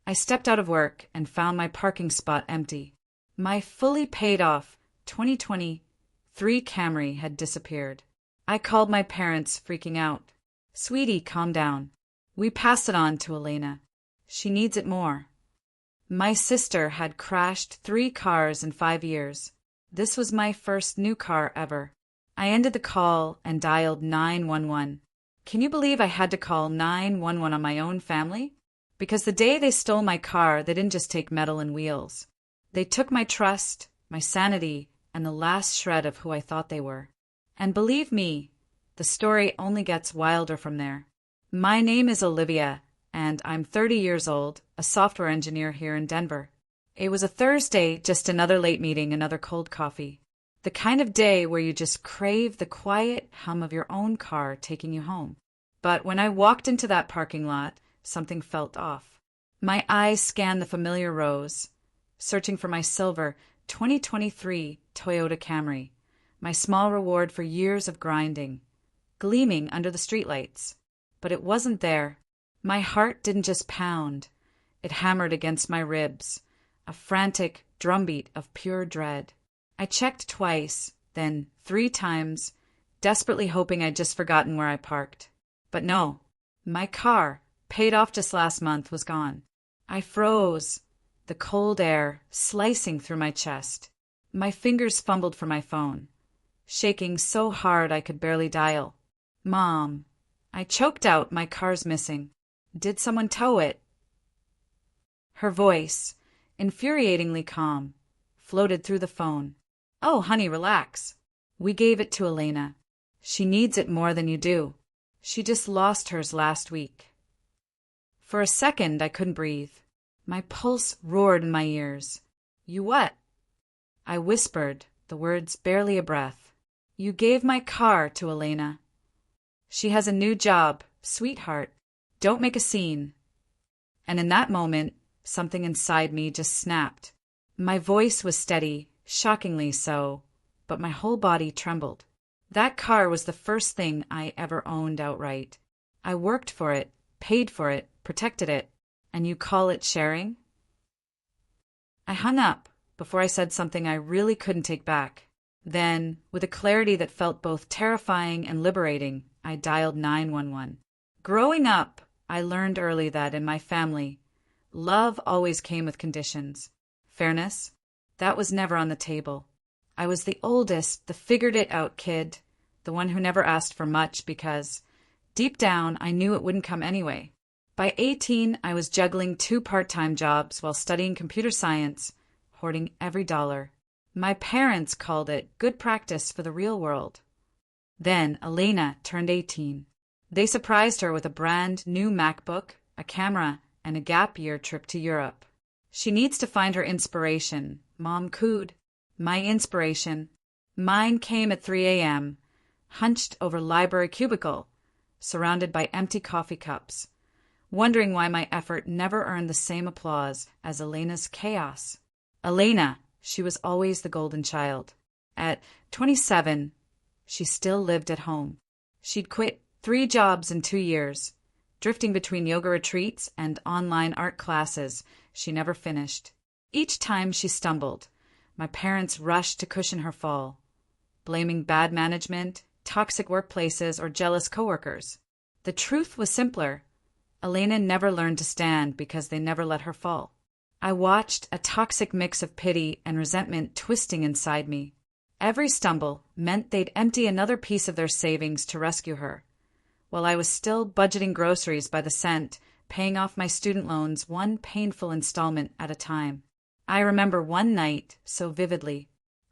I stepped out of work and found my parking spot empty. My fully paid off 2023 Camry had disappeared. I called my parents, freaking out. "Sweetie, calm down. We pass it on to Elena. She needs it more." My sister had crashed 3 cars in 5 years. This was my first new car ever. I ended the call and dialed 911. Can you believe I had to call 911 on my own family? Because the day they stole my car, they didn't just take metal and wheels. They took my trust, my sanity, and the last shred of who I thought they were. And believe me, the story only gets wilder from there. My name is Olivia, and I'm 30 years old, a software engineer here in Denver. It was a Thursday, just another late meeting, another cold coffee. The kind of day where you just crave the quiet hum of your own car taking you home. But when I walked into that parking lot, something felt off. My eyes scanned the familiar rows, searching for my silver 2023 Toyota Camry, my small reward for years of grinding, gleaming under the streetlights. But it wasn't there. My heart didn't just pound. It hammered against my ribs, a frantic drumbeat of pure dread. I checked twice, then 3 times, desperately hoping I'd just forgotten where I parked. But no, my car, paid off just last month, was gone. I froze, the cold air slicing through my chest. My fingers fumbled for my phone, shaking so hard I could barely dial. "Mom," I choked out, "my car's missing. Did someone tow it?" Her voice, infuriatingly calm, floated through the phone. "Oh, honey, relax. We gave it to Elena. She needs it more than you do. She just lost hers last week." For a second, I couldn't breathe. My pulse roared in my ears. "You what?" I whispered, the words barely a breath. "You gave my car to Elena. She has a new job, sweetheart. Don't make a scene." And in that moment, something inside me just snapped. My voice was steady, shockingly so, but my whole body trembled. That car was the first thing I ever owned outright. I worked for it, paid for it, protected it, and you call it sharing? I hung up before I said something I really couldn't take back. Then, with a clarity that felt both terrifying and liberating, I dialed 911. Growing up, I learned early that in my family, love always came with conditions. Fairness? That was never on the table. I was the oldest, the figured-it-out kid, the one who never asked for much because, deep down, I knew it wouldn't come anyway. By 18, I was juggling 2 part-time jobs while studying computer science, hoarding every dollar. My parents called it good practice for the real world. Then Elena turned 18. They surprised her with a brand new MacBook, a camera, and a gap year trip to Europe. She needs to find her inspiration. Mom cooed. My inspiration. Mine came at 3 a.m., hunched over library cubicle, surrounded by empty coffee cups, wondering why my effort never earned the same applause as Elena's chaos. Elena, she was always the golden child. At 27, she still lived at home. She'd quit 3 jobs in 2 years, drifting between yoga retreats and online art classes she never finished. Each time she stumbled, my parents rushed to cushion her fall, blaming bad management, toxic workplaces, or jealous coworkers. The truth was simpler. Elena never learned to stand because they never let her fall. I watched a toxic mix of pity and resentment twisting inside me. Every stumble meant they'd empty another piece of their savings to rescue her, while I was still budgeting groceries by the cent, paying off my student loans one painful installment at a time. I remember one night so vividly.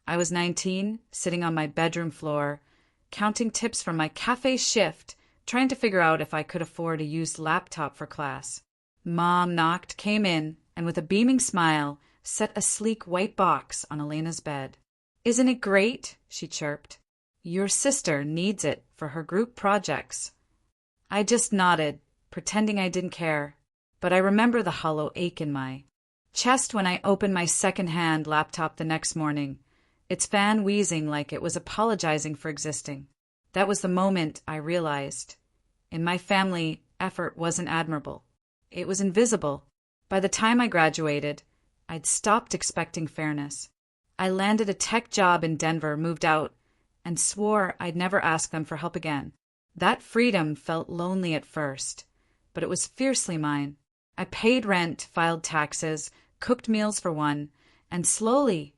I was 19, sitting on my bedroom floor, counting tips from my cafe shift, trying to figure out if I could afford a used laptop for class. Mom knocked, came in, and with a beaming smile, set a sleek white box on Elena's bed. "Isn't it great?" she chirped. "Your sister needs it for her group projects." I just nodded, pretending I didn't care, but I remember the hollow ache in my chest when I opened my second-hand laptop the next morning, its fan wheezing like it was apologizing for existing. That was the moment I realized. In my family, effort wasn't admirable. It was invisible. By the time I graduated, I'd stopped expecting fairness. I landed a tech job in Denver, moved out, and swore I'd never ask them for help again. That freedom felt lonely at first, but it was fiercely mine. I paid rent, filed taxes, cooked meals for one, and slowly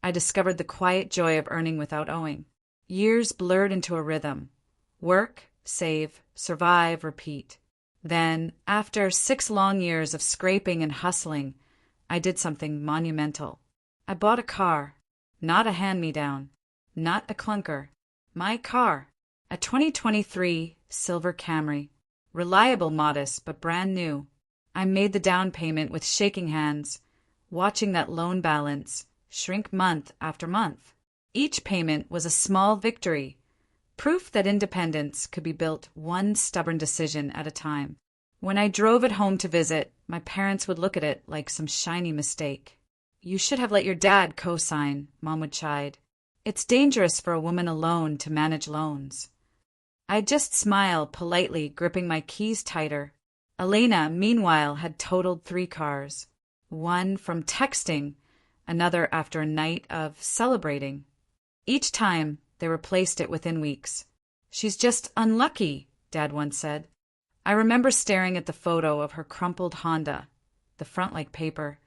I discovered the quiet joy of earning without owing. Years blurred into a rhythm. Work, save, survive, repeat. Then, after 6 long years of scraping and hustling, I did something monumental. I bought a car. Not a hand-me-down. Not a clunker. My car. A 2023 silver Camry. Reliable, modest, but brand new. I made the down payment with shaking hands, watching that loan balance shrink month after month. Each payment was a small victory, proof that independence could be built one stubborn decision at a time. When I drove it home to visit, my parents would look at it like some shiny mistake. "You should have let your dad co-sign," Mom would chide. "It's dangerous for a woman alone to manage loans." I'd just smile politely, gripping my keys tighter. Elena, meanwhile, had totaled 3 cars. One from texting, another after a night of celebrating. Each time, they replaced it within weeks. "She's just unlucky," Dad once said. I remember staring at the photo of her crumpled Honda, the front like paper,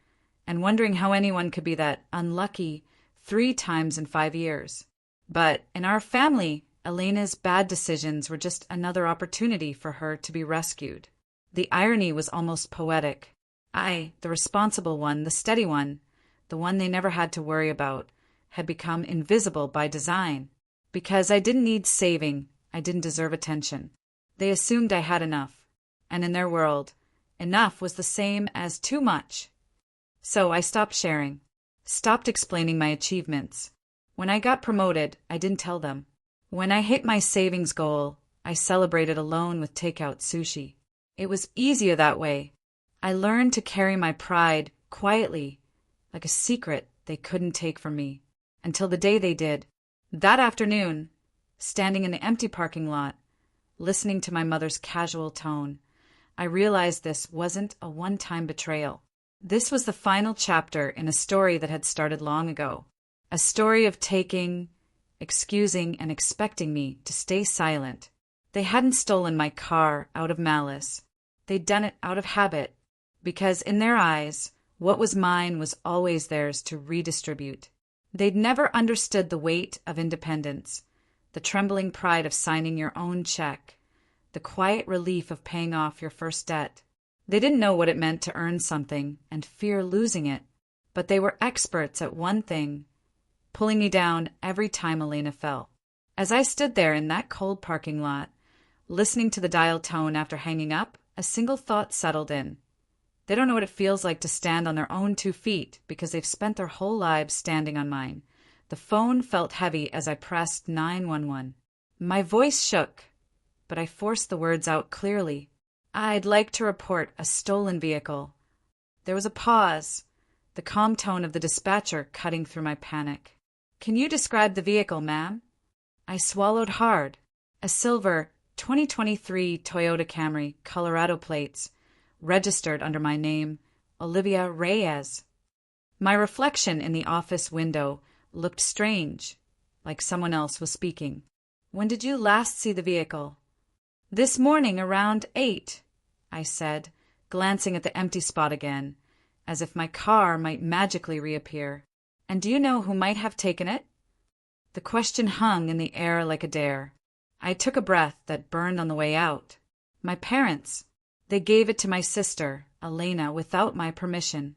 and wondering how anyone could be that unlucky 3 times in 5 years. But in our family, Elena's bad decisions were just another opportunity for her to be rescued. The irony was almost poetic. I, the responsible one, the steady one, the one they never had to worry about, had become invisible by design. Because I didn't need saving, I didn't deserve attention. They assumed I had enough, and in their world, enough was the same as too much. So I stopped sharing, stopped explaining my achievements. When I got promoted, I didn't tell them. When I hit my savings goal, I celebrated alone with takeout sushi. It was easier that way. I learned to carry my pride quietly, like a secret they couldn't take from me, until the day they did. That afternoon, standing in the empty parking lot, listening to my mother's casual tone, I realized this wasn't a one-time betrayal. This was the final chapter in a story that had started long ago. A story of taking, excusing, and expecting me to stay silent. They hadn't stolen my car out of malice. They'd done it out of habit, because in their eyes, what was mine was always theirs to redistribute. They'd never understood the weight of independence, the trembling pride of signing your own check, the quiet relief of paying off your first debt. They didn't know what it meant to earn something and fear losing it, but they were experts at one thing, pulling me down every time Elena fell. As I stood there in that cold parking lot, listening to the dial tone after hanging up, a single thought settled in. They don't know what it feels like to stand on their own 2 feet because they've spent their whole lives standing on mine. The phone felt heavy as I pressed 911. My voice shook, but I forced the words out clearly. "I'd like to report a stolen vehicle." There was a pause, the calm tone of the dispatcher cutting through my panic. "Can you describe the vehicle, ma'am?" I swallowed hard. A silver 2023 Toyota Camry, Colorado plates, registered under my name, Olivia Reyes. My reflection in the office window looked strange, like someone else was speaking. "When did you last see the vehicle?" "This morning around 8, I said, glancing at the empty spot again, as if my car might magically reappear. "And do you know who might have taken it?" The question hung in the air like a dare. I took a breath that burned on the way out. My parents. They gave it to my sister, Elena, without my permission.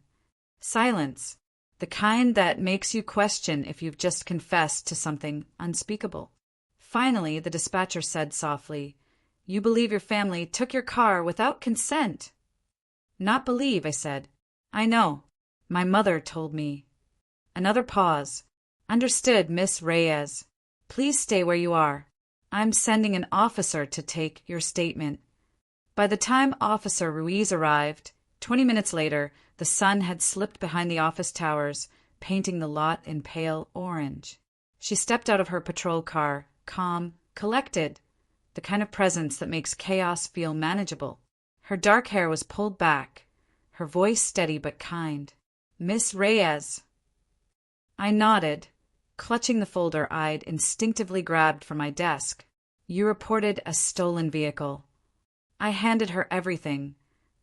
Silence. The kind that makes you question if you've just confessed to something unspeakable. Finally, the dispatcher said softly, "You believe your family took your car without consent." "Not believe," I said. "I know. My mother told me." Another pause. "Understood, Miss Reyes. Please stay where you are. I'm sending an officer to take your statement." By the time Officer Ruiz arrived, 20 minutes later, the sun had slipped behind the office towers, painting the lot in pale orange. She stepped out of her patrol car, calm, collected, the kind of presence that makes chaos feel manageable. Her dark hair was pulled back, her voice steady but kind. "Miss Reyes." I nodded, clutching the folder I'd instinctively grabbed from my desk. "You reported a stolen vehicle." I handed her everything: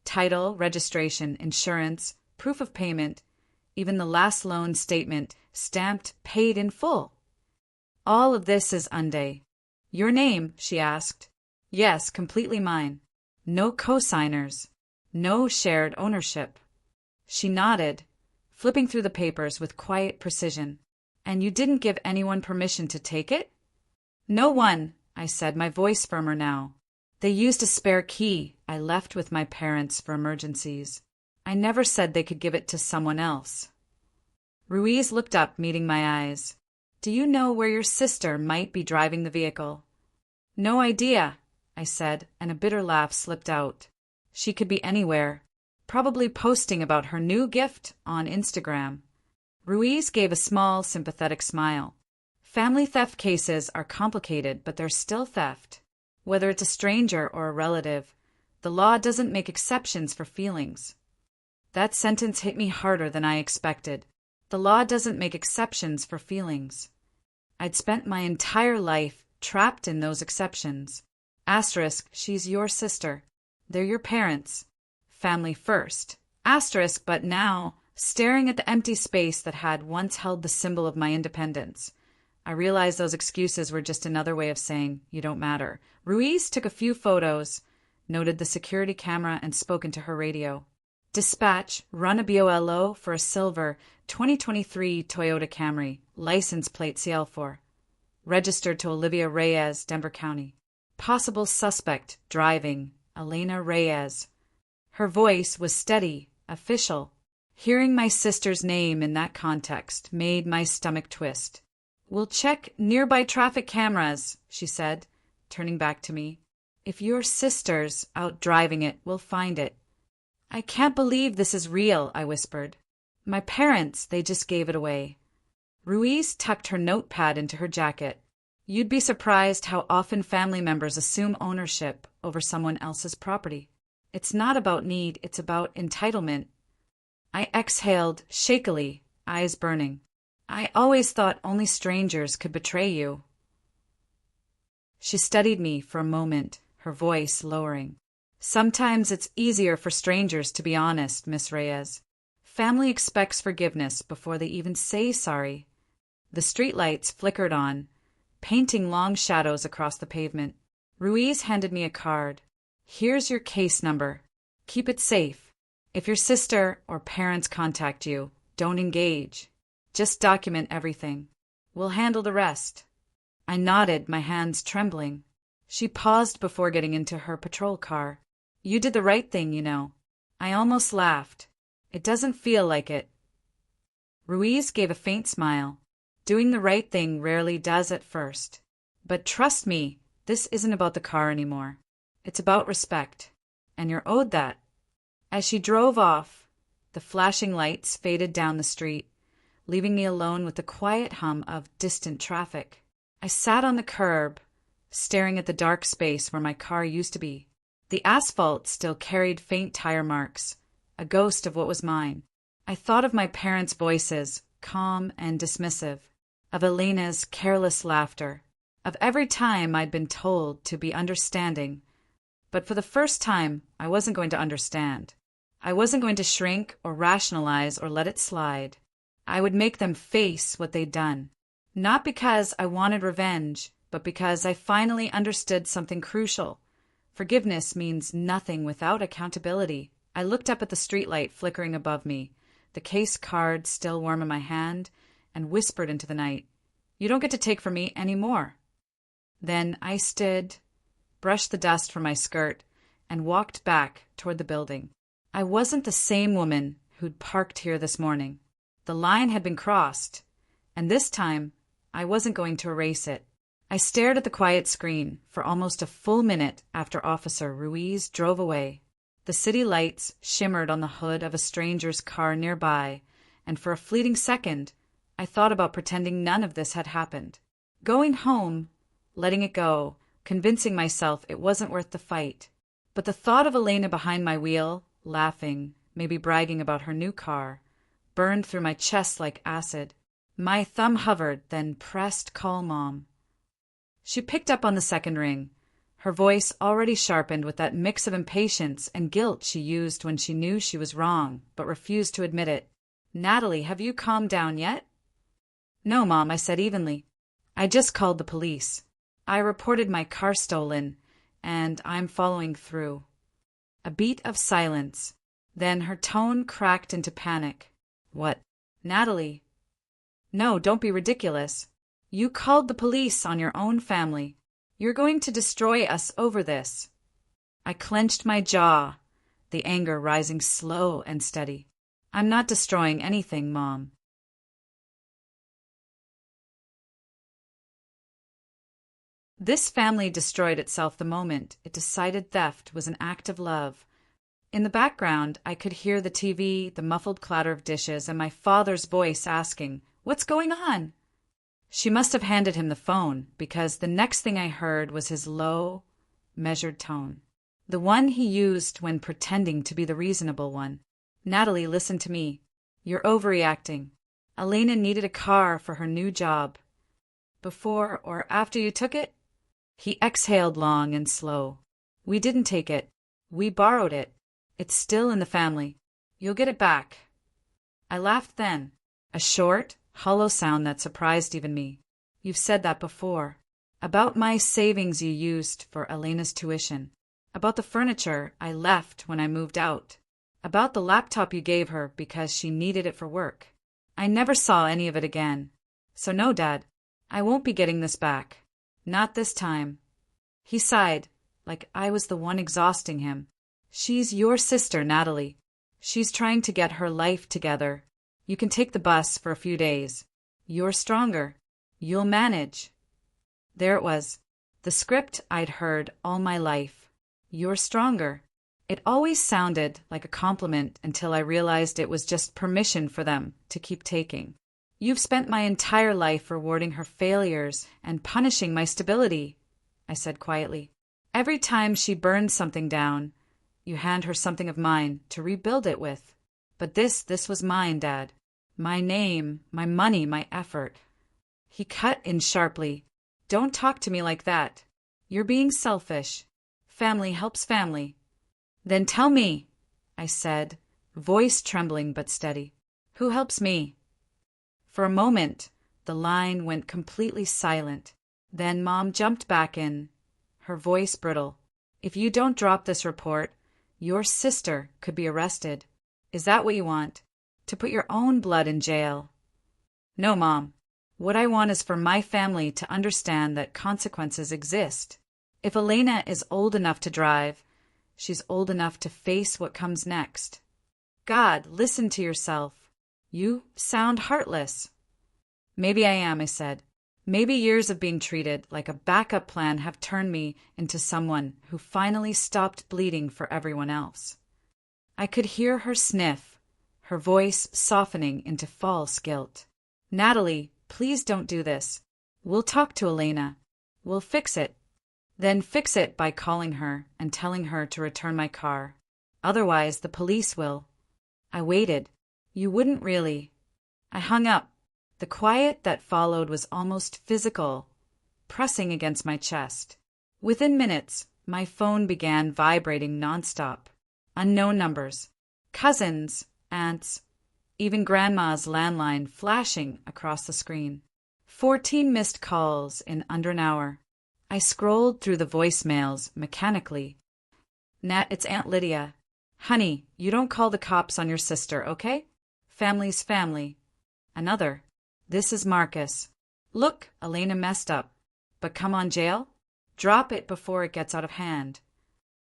title, registration, insurance, proof of payment, even the last loan statement stamped paid in full. "All of this is Unday." "Your name?" she asked. "Yes, completely mine. No co-signers. No shared ownership." She nodded, flipping through the papers with quiet precision. "And you didn't give anyone permission to take it?" "No one," I said, my voice firmer now. "They used a spare key I left with my parents for emergencies. I never said they could give it to someone else." Ruiz looked up, meeting my eyes. "Do you know where your sister might be driving the vehicle?" "No idea," I said, and a bitter laugh slipped out. "She could be anywhere, probably posting about her new gift on Instagram." Ruiz gave a small, sympathetic smile. "Family theft cases are complicated, but they're still theft. Whether it's a stranger or a relative, the law doesn't make exceptions for feelings." That sentence hit me harder than I expected. The law doesn't make exceptions for feelings. I'd spent my entire life trapped in those exceptions. Asterisk, she's your sister. They're your parents. Family first. Asterisk, but now, staring at the empty space that had once held the symbol of my independence, I realized those excuses were just another way of saying, "You don't matter." Ruiz took a few photos, noted the security camera, and spoke into her radio. "Dispatch, run a BOLO for a silver 2023 Toyota Camry, license plate CL4. Registered to Olivia Reyes, Denver County. Possible suspect, driving, Elena Reyes." Her voice was steady, official. Hearing my sister's name in that context made my stomach twist. "We'll check nearby traffic cameras," she said, turning back to me. "If your sister's out driving it, we'll find it." "I can't believe this is real," I whispered. "My parents, they just gave it away." Ruiz tucked her notepad into her jacket. "You'd be surprised how often family members assume ownership over someone else's property. It's not about need, it's about entitlement." I exhaled shakily, eyes burning. "I always thought only strangers could betray you." She studied me for a moment, her voice lowering. "Sometimes it's easier for strangers to be honest, Miss Reyes. Family expects forgiveness before they even say sorry." The streetlights flickered on, painting long shadows across the pavement. Ruiz handed me a card. "Here's your case number. Keep it safe. If your sister or parents contact you, don't engage. Just document everything. We'll handle the rest." I nodded, my hands trembling. She paused before getting into her patrol car. "You did the right thing, you know." I almost laughed. "It doesn't feel like it." Ruiz gave a faint smile. "Doing the right thing rarely does at first. But trust me, this isn't about the car anymore. It's about respect. And you're owed that." As she drove off, the flashing lights faded down the street, leaving me alone with the quiet hum of distant traffic. I sat on the curb, staring at the dark space where my car used to be. The asphalt still carried faint tire marks, a ghost of what was mine. I thought of my parents' voices, calm and dismissive, of Elena's careless laughter, of every time I'd been told to be understanding. But for the first time, I wasn't going to understand. I wasn't going to shrink or rationalize or let it slide. I would make them face what they'd done. Not because I wanted revenge, but because I finally understood something crucial. Forgiveness means nothing without accountability. I looked up at the streetlight flickering above me, the case card still warm in my hand, and whispered into the night, "You don't get to take from me any more." Then I stood, brushed the dust from my skirt, and walked back toward the building. I wasn't the same woman who'd parked here this morning. The line had been crossed, and this time I wasn't going to erase it. I stared at the quiet screen for almost a full minute after Officer Ruiz drove away. The city lights shimmered on the hood of a stranger's car nearby, and for a fleeting second, I thought about pretending none of this had happened. Going home, letting it go, convincing myself it wasn't worth the fight. But the thought of Elena behind my wheel, laughing, maybe bragging about her new car, burned through my chest like acid. My thumb hovered, then pressed call Mom. She picked up on the second ring, her voice already sharpened with that mix of impatience and guilt she used when she knew she was wrong but refused to admit it. "Natalie, have you calmed down yet?" "No, Mom," I said evenly. "I just called the police. I reported my car stolen, and I'm following through." A beat of silence. Then her tone cracked into panic. "What? Natalie?" "No, don't be ridiculous. You called the police on your own family. You're going to destroy us over this." I clenched my jaw, the anger rising slow and steady. "I'm not destroying anything, Mom." This family destroyed itself the moment it decided theft was an act of love. In the background, I could hear the TV, the muffled clatter of dishes, and my father's voice asking, "What's going on?" She must have handed him the phone, because the next thing I heard was his low, measured tone. The one he used when pretending to be the reasonable one. "Natalie, listen to me. You're overreacting. Elena needed a car for her new job. Before or after you took it?" He exhaled long and slow. "We didn't take it. We borrowed it. It's still in the family. You'll get it back." I laughed then, a short, hollow sound that surprised even me. "You've said that before. About my savings you used for Elena's tuition. About the furniture I left when I moved out. About the laptop you gave her because she needed it for work. I never saw any of it again. So no, Dad, I won't be getting this back. Not this time." He sighed, like I was the one exhausting him. "She's your sister, Natalie. She's trying to get her life together. You can take the bus for a few days. You're stronger. You'll manage." There it was, the script I'd heard all my life. "You're stronger." It always sounded like a compliment until I realized it was just permission for them to keep taking. "You've spent my entire life rewarding her failures and punishing my stability," I said quietly. "Every time she burns something down, you hand her something of mine to rebuild it with. But this was mine, Dad. My name, my money, my effort." He cut in sharply. "Don't talk to me like that. You're being selfish. Family helps family." "Then tell me," I said, voice trembling but steady. "Who helps me?" For a moment, the line went completely silent. Then Mom jumped back in, her voice brittle. "If you don't drop this report, your sister could be arrested. Is that what you want? To put your own blood in jail?" "No, Mom. What I want is for my family to understand that consequences exist. If Elena is old enough to drive, she's old enough to face what comes next." "God, listen to yourself. You sound heartless." "Maybe I am," I said. "Maybe years of being treated like a backup plan have turned me into someone who finally stopped bleeding for everyone else." I could hear her sniff, her voice softening into false guilt. "Natalie, please don't do this. We'll talk to Elena. We'll fix it. Then fix it by calling her and telling her to return my car. Otherwise, the police will." I waited. "You wouldn't really." I hung up. The quiet that followed was almost physical, pressing against my chest. Within minutes, my phone began vibrating nonstop. Unknown numbers. Cousins, aunts, even Grandma's landline flashing across the screen. 14 missed calls in under an hour. I scrolled through the voicemails mechanically. "Nat, it's Aunt Lydia. Honey, you don't call the cops on your sister, okay? Family's family." Another. "This is Marcus. Look, Elena messed up. But come on, jail? Drop it before it gets out of hand."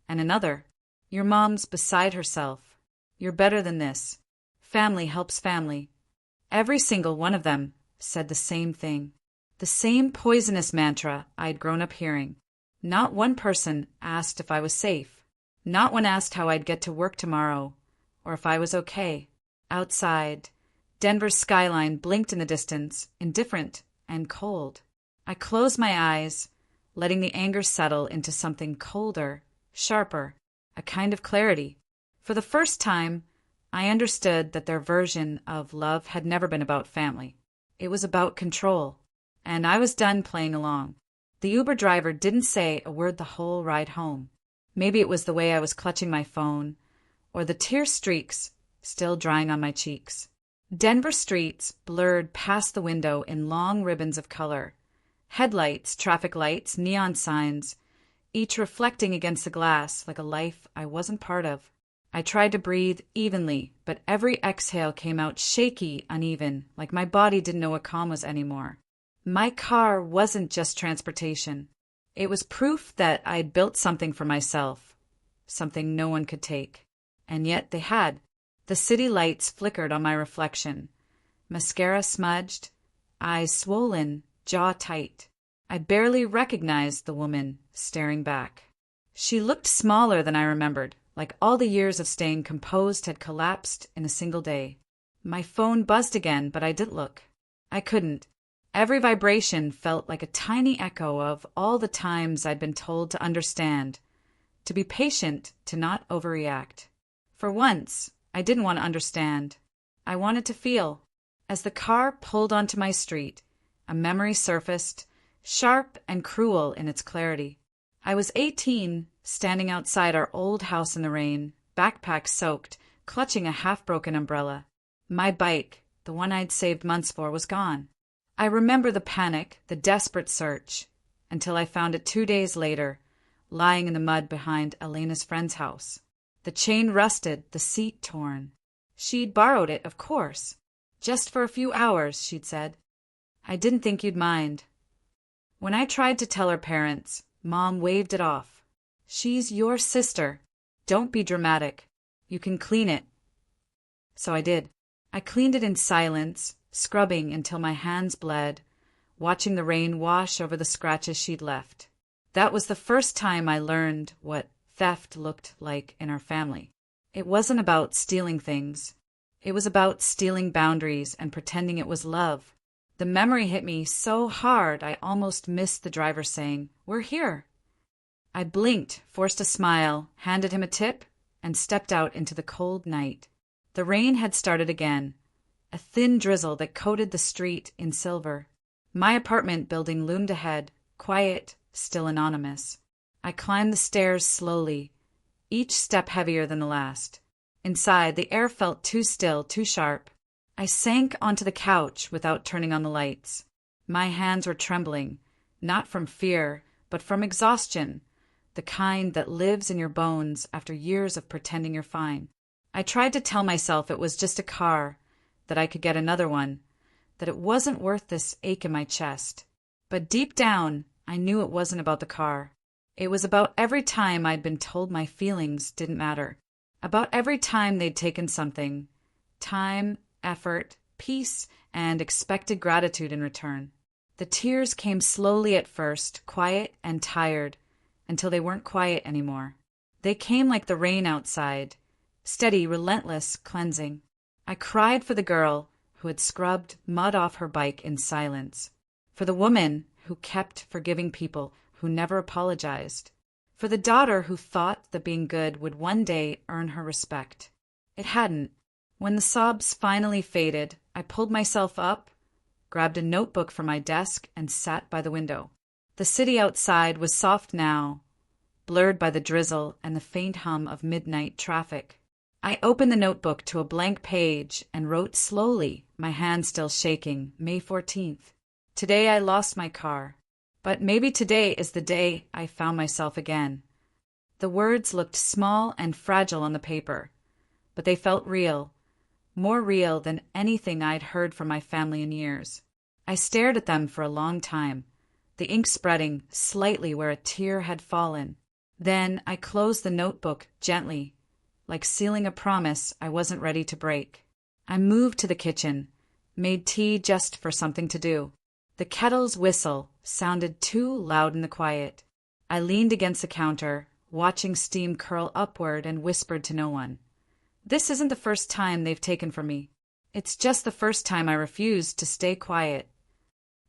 And another. "Your mom's beside herself. You're better than this. Family helps family." Every single one of them said the same thing. The same poisonous mantra I'd grown up hearing. Not one person asked if I was safe. Not one asked how I'd get to work tomorrow, or if I was okay. Outside, Denver's skyline blinked in the distance, indifferent and cold. I closed my eyes, letting the anger settle into something colder, sharper, a kind of clarity. For the first time, I understood that their version of love had never been about family. It was about control, and I was done playing along. The Uber driver didn't say a word the whole ride home. Maybe it was the way I was clutching my phone, or the tear streaks still drying on my cheeks. Denver streets blurred past the window in long ribbons of color. Headlights, traffic lights, neon signs, each reflecting against the glass like a life I wasn't part of. I tried to breathe evenly, but every exhale came out shaky, uneven, like my body didn't know what calm was anymore. My car wasn't just transportation. It was proof that I'd built something for myself, something no one could take. And yet they had. The city lights flickered on my reflection. Mascara smudged, eyes swollen, jaw tight. I barely recognized the woman staring back. She looked smaller than I remembered, like all the years of staying composed had collapsed in a single day. My phone buzzed again, but I didn't look. I couldn't. Every vibration felt like a tiny echo of all the times I'd been told to understand, to be patient, to not overreact. For once, I didn't want to understand. I wanted to feel. As the car pulled onto my street, a memory surfaced, sharp and cruel in its clarity. I was 18, standing outside our old house in the rain, backpack soaked, clutching a half-broken umbrella. My bike, the one I'd saved months for, was gone. I remember the panic, the desperate search, until I found it 2 days later, lying in the mud behind Elena's friend's house. The chain rusted, the seat torn. She'd borrowed it, of course. Just for a few hours, she'd said. I didn't think you'd mind. When I tried to tell her parents, Mom waved it off. She's your sister. Don't be dramatic. You can clean it. So I did. I cleaned it in silence, scrubbing until my hands bled, watching the rain wash over the scratches she'd left. That was the first time I learned what theft looked like in our family. It wasn't about stealing things. It was about stealing boundaries and pretending it was love. The memory hit me so hard I almost missed the driver saying, "We're here." I blinked, forced a smile, handed him a tip, and stepped out into the cold night. The rain had started again, a thin drizzle that coated the street in silver. My apartment building loomed ahead, quiet, still anonymous. I climbed the stairs slowly, each step heavier than the last. Inside, the air felt too still, too sharp. I sank onto the couch without turning on the lights. My hands were trembling, not from fear, but from exhaustion, the kind that lives in your bones after years of pretending you're fine. I tried to tell myself it was just a car, that I could get another one, that it wasn't worth this ache in my chest. But deep down, I knew it wasn't about the car. It was about every time I'd been told my feelings didn't matter. About every time they'd taken something. Time, effort, peace, and expected gratitude in return. The tears came slowly at first, quiet and tired, until they weren't quiet anymore. They came like the rain outside, steady, relentless, cleansing. I cried for the girl who had scrubbed mud off her bike in silence, for the woman who kept forgiving people who never apologized, for the daughter who thought that being good would one day earn her respect. It hadn't. When the sobs finally faded, I pulled myself up, grabbed a notebook from my desk, and sat by the window. The city outside was soft now, blurred by the drizzle and the faint hum of midnight traffic. I opened the notebook to a blank page and wrote slowly, my hand still shaking, May 14th. Today I lost my car, but maybe today is the day I found myself again. The words looked small and fragile on the paper, but they felt real, more real than anything I'd heard from my family in years. I stared at them for a long time, the ink spreading slightly where a tear had fallen. Then I closed the notebook gently, like sealing a promise I wasn't ready to break. I moved to the kitchen, made tea just for something to do. The kettle's whistle sounded too loud in the quiet. I leaned against the counter, watching steam curl upward, and whispered to no one. This isn't the first time they've taken from me. It's just the first time I refused to stay quiet.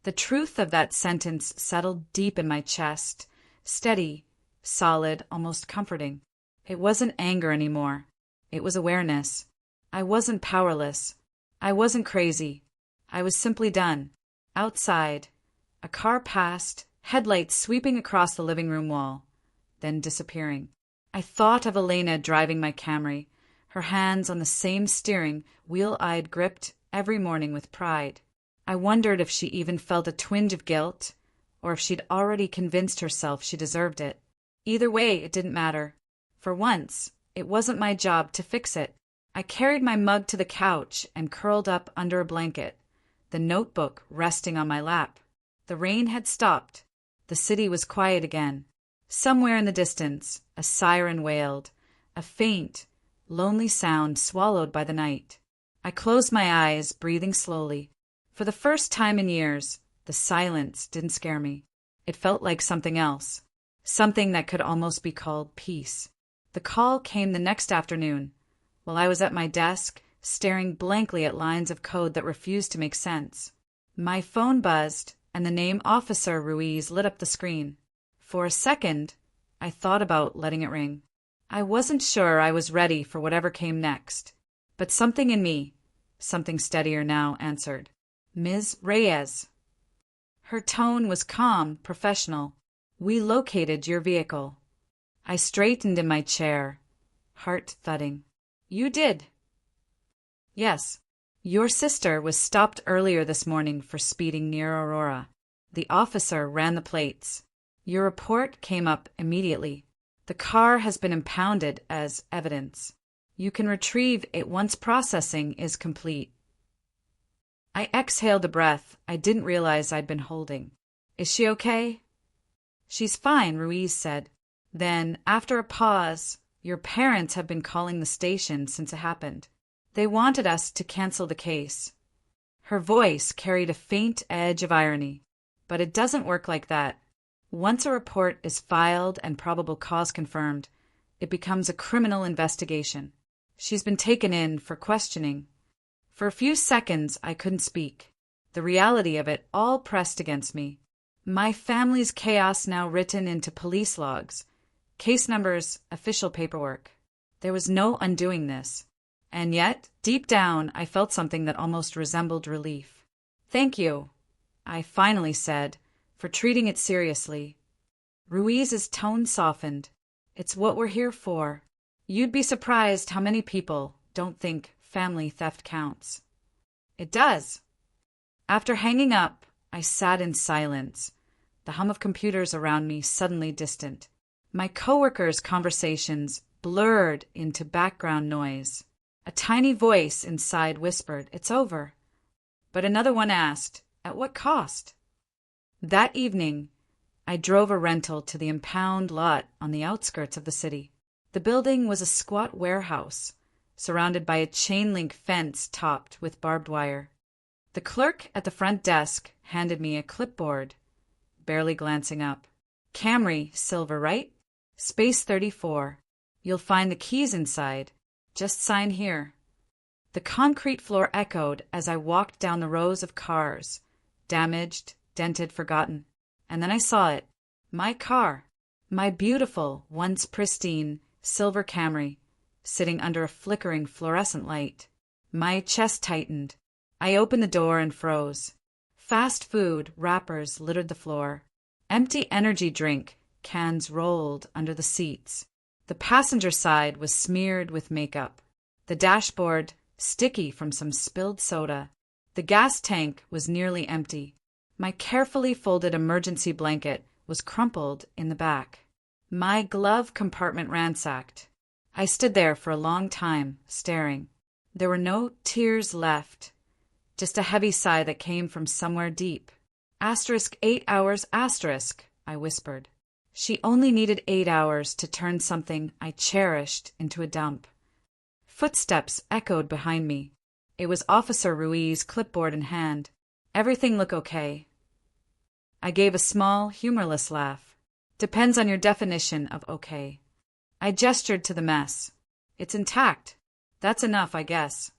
The truth of that sentence settled deep in my chest, steady, solid, almost comforting. It wasn't anger anymore. It was awareness. I wasn't powerless. I wasn't crazy. I was simply done. Outside, a car passed, headlights sweeping across the living room wall, then disappearing. I thought of Elena driving my Camry, her hands on the same steering wheel I'd gripped every morning with pride. I wondered if she even felt a twinge of guilt, or if she'd already convinced herself she deserved it. Either way, it didn't matter. For once, it wasn't my job to fix it. I carried my mug to the couch and curled up under a blanket, the notebook resting on my lap. The rain had stopped. The city was quiet again. Somewhere in the distance, a siren wailed, a faint, lonely sound swallowed by the night. I closed my eyes, breathing slowly. For the first time in years, the silence didn't scare me. It felt like something else, something that could almost be called peace. The call came the next afternoon, while I was at my desk, staring blankly at lines of code that refused to make sense. My phone buzzed, and the name Officer Ruiz lit up the screen. For a second, I thought about letting it ring. I wasn't sure I was ready for whatever came next, but something in me, something steadier now, answered. Ms. Reyes. Her tone was calm, professional. We located your vehicle. I straightened in my chair, heart thudding. You did? Yes. Your sister was stopped earlier this morning for speeding near Aurora. The officer ran the plates. Your report came up immediately. The car has been impounded as evidence. You can retrieve it once processing is complete. I exhaled a breath I didn't realize I'd been holding. Is she okay? She's fine, Ruiz said. Then, after a pause, your parents have been calling the station since it happened. They wanted us to cancel the case. Her voice carried a faint edge of irony. But it doesn't work like that. Once a report is filed and probable cause confirmed, it becomes a criminal investigation. She's been taken in for questioning. For a few seconds, I couldn't speak. The reality of it all pressed against me. My family's chaos now written into police logs, case numbers, official paperwork. There was no undoing this. And yet, deep down, I felt something that almost resembled relief. Thank you, I finally said, for treating it seriously. Ruiz's tone softened. It's what we're here for. You'd be surprised how many people don't think family theft counts. It does. After hanging up, I sat in silence, the hum of computers around me suddenly distant. My coworkers' conversations blurred into background noise. A tiny voice inside whispered, "It's over." But another one asked, "At what cost?" That evening, I drove a rental to the impound lot on the outskirts of the city. The building was a squat warehouse, surrounded by a chain-link fence topped with barbed wire. The clerk at the front desk handed me a clipboard, barely glancing up. Camry, silver, right? Space 34. You'll find the keys inside. Just sign here. The concrete floor echoed as I walked down the rows of cars, damaged, dented, forgotten. And then I saw it. My car. My beautiful, once pristine, silver Camry, sitting under a flickering fluorescent light. My chest tightened. I opened the door and froze. Fast food wrappers littered the floor. Empty energy drink cans rolled under the seats. The passenger side was smeared with makeup. The dashboard sticky from some spilled soda. The gas tank was nearly empty. My carefully folded emergency blanket was crumpled in the back. My glove compartment ransacked. I stood there for a long time, staring. There were no tears left, just a heavy sigh that came from somewhere deep. *8 hours*, I whispered. She only needed 8 hours to turn something I cherished into a dump. Footsteps echoed behind me. It was Officer Ruiz, clipboard in hand. Everything look okay? I gave a small, humorless laugh. Depends on your definition of okay. I gestured to the mess. It's intact. That's enough, I guess.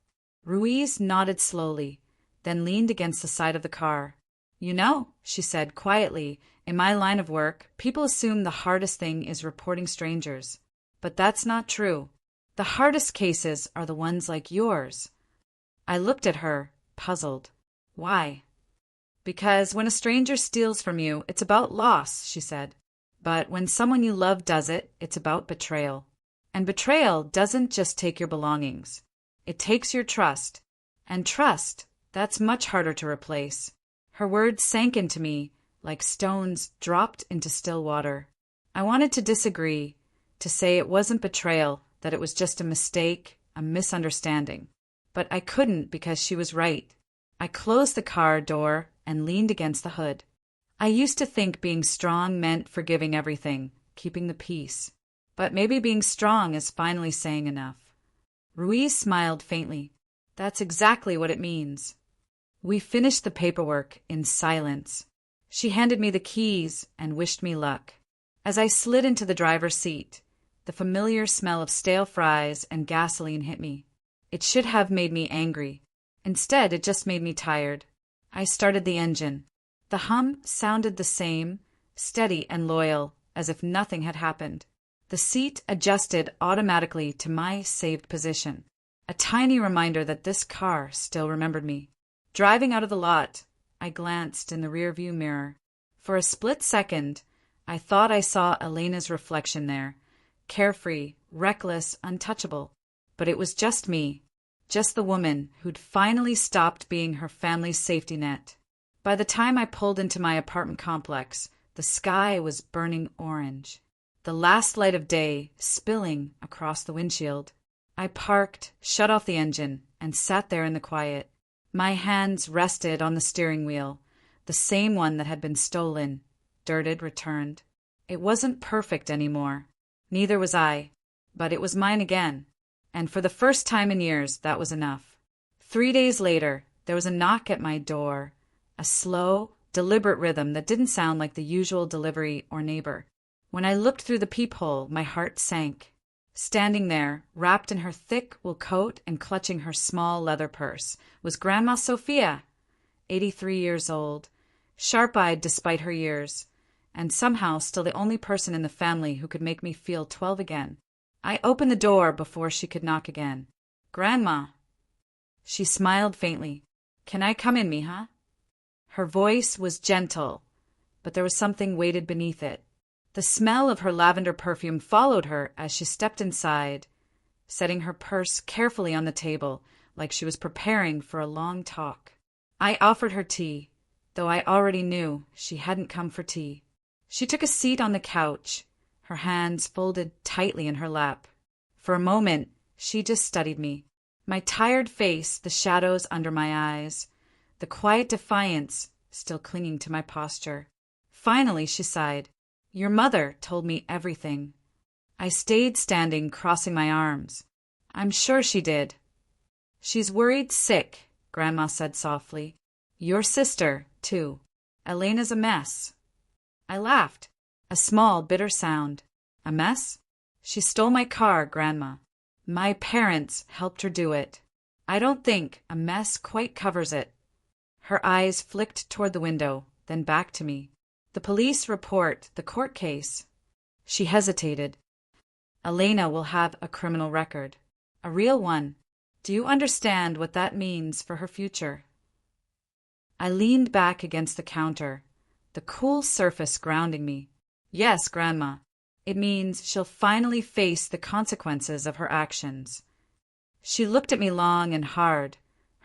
Ruiz nodded slowly, then leaned against the side of the car. You know, she said quietly, in my line of work, people assume the hardest thing is reporting strangers. But that's not true. The hardest cases are the ones like yours. I looked at her, puzzled. Why? Because when a stranger steals from you, it's about loss, she said. But when someone you love does it, it's about betrayal. And betrayal doesn't just take your belongings. It takes your trust. And trust, that's much harder to replace. Her words sank into me like stones dropped into still water. I wanted to disagree, to say it wasn't betrayal, that it was just a mistake, a misunderstanding. But I couldn't because she was right. I closed the car door and leaned against the hood. I used to think being strong meant forgiving everything, keeping the peace. But maybe being strong is finally saying enough. Ruiz smiled faintly. That's exactly what it means. We finished the paperwork in silence. She handed me the keys and wished me luck. As I slid into the driver's seat, the familiar smell of stale fries and gasoline hit me. It should have made me angry. Instead, it just made me tired. I started the engine. The hum sounded the same, steady and loyal, as if nothing had happened. The seat adjusted automatically to my saved position, a tiny reminder that this car still remembered me. Driving out of the lot, I glanced in the rearview mirror. For a split second, I thought I saw Elena's reflection there, carefree, reckless, untouchable. But it was just me, just the woman who'd finally stopped being her family's safety net. By the time I pulled into my apartment complex, the sky was burning orange, the last light of day spilling across the windshield. I parked, shut off the engine, and sat there in the quiet. My hands rested on the steering wheel, the same one that had been stolen, dirted, returned. It wasn't perfect anymore. Neither was I, but it was mine again. And for the first time in years, that was enough. 3 days later, there was a knock at my door, a slow, deliberate rhythm that didn't sound like the usual delivery or neighbor. When I looked through the peephole, my heart sank. Standing there, wrapped in her thick wool coat and clutching her small leather purse, was Grandma Sophia, 83 years old, sharp-eyed despite her years, and somehow still the only person in the family who could make me feel 12 again. I opened the door before she could knock again. "Grandma." She smiled faintly. "Can I come in, mija?" Her voice was gentle, but there was something weighted beneath it. The smell of her lavender perfume followed her as she stepped inside, setting her purse carefully on the table like she was preparing for a long talk. I offered her tea, though I already knew she hadn't come for tea. She took a seat on the couch, her hands folded tightly in her lap. For a moment, she just studied me. My tired face, the shadows under my eyes, the quiet defiance still clinging to my posture. Finally, she sighed. "Your mother told me everything." I stayed standing, crossing my arms. "I'm sure she did." "She's worried sick," Grandma said softly. "Your sister, too. Elena's a mess." I laughed. A small, bitter sound. "A mess?" "She stole my car, Grandma. My parents helped her do it. I don't think a mess quite covers it." Her eyes flicked toward the window, then back to me. "The police report, the court case." She hesitated. "Elena will have a criminal record. A real one. Do you understand what that means for her future?" I leaned back against the counter, the cool surface grounding me. "Yes, Grandma. It means she'll finally face the consequences of her actions." She looked at me long and hard,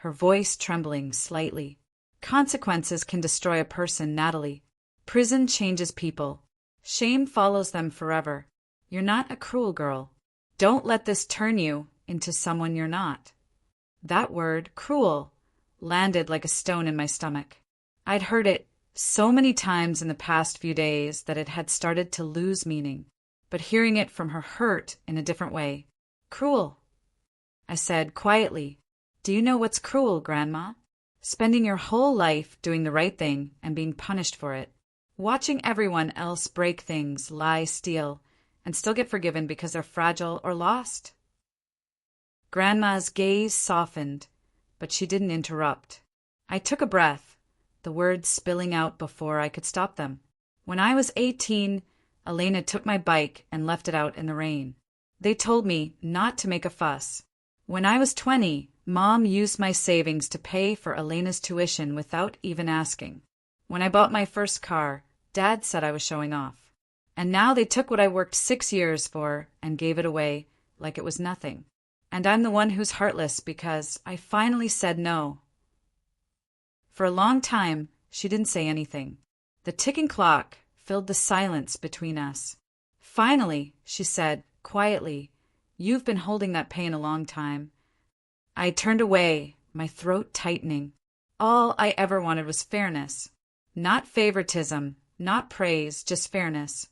her voice trembling slightly. "Consequences can destroy a person, Natalie. Prison changes people. Shame follows them forever. You're not a cruel girl. Don't let this turn you into someone you're not." That word, cruel, landed like a stone in my stomach. I'd heard it so many times in the past few days that it had started to lose meaning. But hearing it from her hurt in a different way. "Cruel," I said quietly. "Do you know what's cruel, Grandma? Spending your whole life doing the right thing and being punished for it. Watching everyone else break things, lie, steal, and still get forgiven because they're fragile or lost." Grandma's gaze softened, but she didn't interrupt. I took a breath, the words spilling out before I could stop them. "When I was 18, Elena took my bike and left it out in the rain. They told me not to make a fuss. When I was 20, Mom used my savings to pay for Elena's tuition without even asking. When I bought my first car, Dad said I was showing off. And now they took what I worked 6 years for and gave it away like it was nothing. And I'm the one who's heartless because I finally said no. For a long time, she didn't say anything. The ticking clock filled the silence between us. Finally, she said, quietly, "You've been holding that pain a long time." I turned away, my throat tightening. All I ever wanted was fairness. Not favoritism, not praise, just fairness.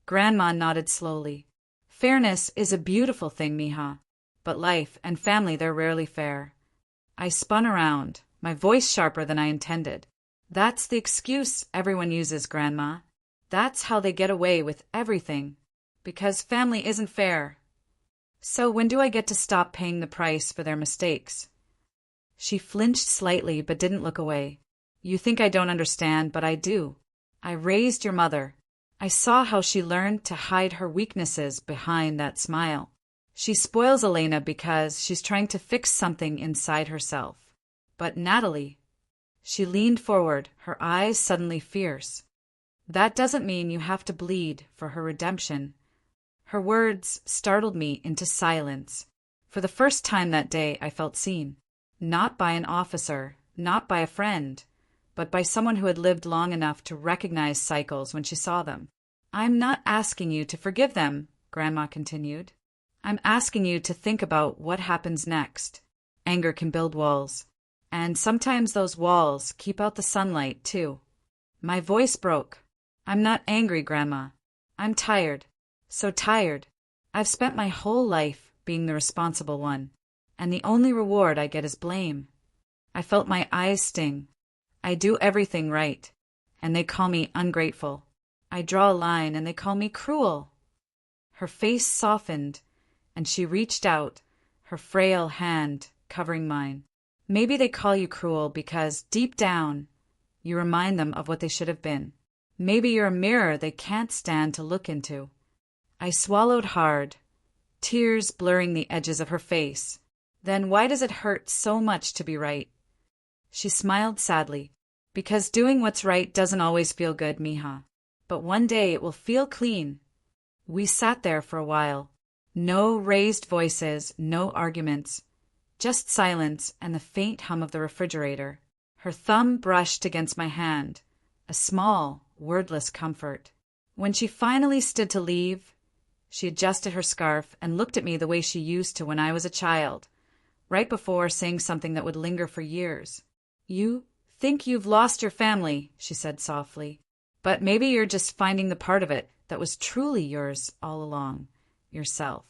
Grandma nodded slowly. Fairness is a beautiful thing, mija. But life and family, they're rarely fair. I spun around, my voice sharper than I intended. That's the excuse everyone uses, Grandma. That's how they get away with everything. Because family isn't fair. So when do I get to stop paying the price for their mistakes? She flinched slightly but didn't look away. You think I don't understand, but I do. I raised your mother. I saw how she learned to hide her weaknesses behind that smile. She spoils Elena because she's trying to fix something inside herself. But Natalie... She leaned forward, her eyes suddenly fierce. That doesn't mean you have to bleed for her redemption. Her words startled me into silence. For the first time that day, I felt seen. Not by an officer, not by a friend, but by someone who had lived long enough to recognize cycles when she saw them. I'm not asking you to forgive them, Grandma continued. I'm asking you to think about what happens next. Anger can build walls. And sometimes those walls keep out the sunlight, too. My voice broke. I'm not angry, Grandma. I'm tired. So tired. I've spent my whole life being the responsible one, and the only reward I get is blame. I felt my eyes sting. I do everything right, and they call me ungrateful. I draw a line, and they call me cruel. Her face softened, and she reached out, her frail hand covering mine. Maybe they call you cruel because, deep down, you remind them of what they should have been. Maybe you're a mirror they can't stand to look into. I swallowed hard, tears blurring the edges of her face. Then why does it hurt so much to be right? She smiled sadly. Because doing what's right doesn't always feel good, mija. But one day it will feel clean. We sat there for a while. No raised voices, no arguments. Just silence and the faint hum of the refrigerator. Her thumb brushed against my hand, a small, wordless comfort. When she finally stood to leave, she adjusted her scarf and looked at me the way she used to when I was a child, right before saying something that would linger for years. You think you've lost your family, she said softly, but maybe you're just finding the part of it that was truly yours all along, yourself.